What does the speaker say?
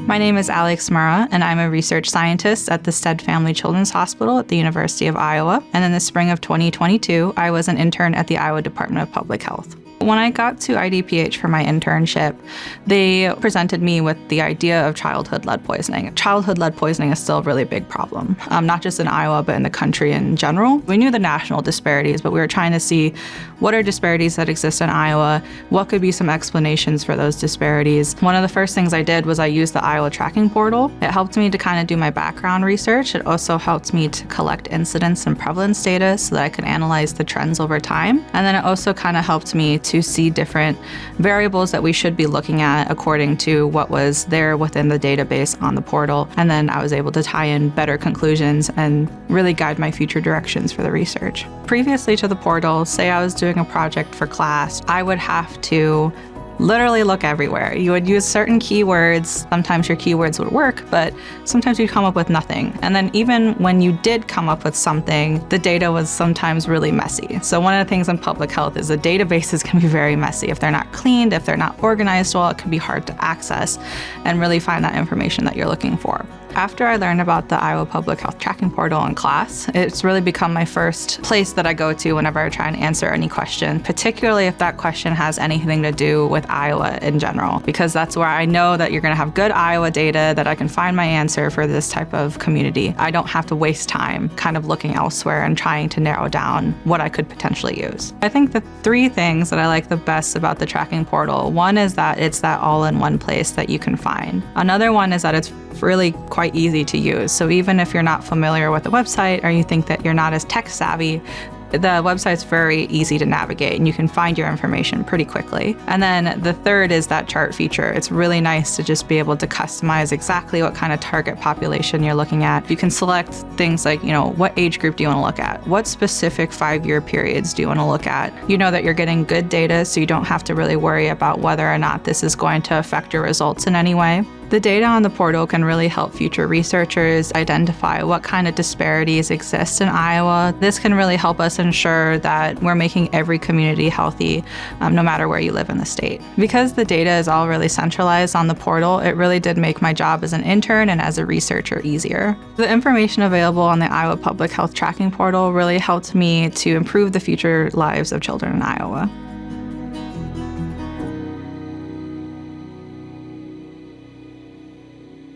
My name is Alex Murrah, and I'm a research scientist at the Stead Family Children's Hospital at the University of Iowa. And in the spring of 2022, I was an intern at the Iowa Department of Public Health. When I got to IDPH for my internship, they presented me with the idea of childhood lead poisoning. Childhood lead poisoning is still a really big problem, not just in Iowa, but in the country in general. We knew the national disparities, but we were trying to see what are disparities that exist in Iowa, what could be some explanations for those disparities. One of the first things I did was I used the Iowa tracking portal. It helped me to kind of do my background research. It also helped me to collect incidence and prevalence data so that I could analyze the trends over time. And then it also kind of helped me to see different variables that we should be looking at according to what was there within the database on the portal. And then I was able to tie in better conclusions and really guide my future directions for the research. Previously to the portal, say I was doing a project for class, I would have to literally look everywhere. You would use certain keywords. Sometimes your keywords would work, but sometimes you'd come up with nothing. And then even when you did come up with something, the data was sometimes really messy. So one of the things in public health is the databases can be very messy. If they're not cleaned, if they're not organized well, it can be hard to access and really find that information that you're looking for. After I learned about the Iowa Public Health Tracking Portal in class, it's really become my first place that I go to whenever I try and answer any question, particularly if that question has anything to do with Iowa in general, because that's where I know that you're going to have good Iowa data, that I can find my answer for this type of community. I don't have to waste time kind of looking elsewhere and trying to narrow down what I could potentially use. I think the three things that I like the best about the tracking portal, one is that it's that all-in-one place that you can find. Another one is that it's really quite easy to use. So even if you're not familiar with the website or you think that you're not as tech savvy, the website's very easy to navigate and you can find your information pretty quickly. And then the third is that chart feature. It's really nice to just be able to customize exactly what kind of target population you're looking at. You can select things like, what age group do you want to look at? What specific 5-year periods do you want to look at? You know that you're getting good data, so you don't have to really worry about whether or not this is going to affect your results in any way. The data on the portal can really help future researchers identify what kind of disparities exist in Iowa. This can really help us ensure that we're making every community healthy, no matter where you live in the state. Because the data is all really centralized on the portal, it really did make my job as an intern and as a researcher easier. The information available on the Iowa Public Health Tracking Portal really helped me to improve the future lives of children in Iowa.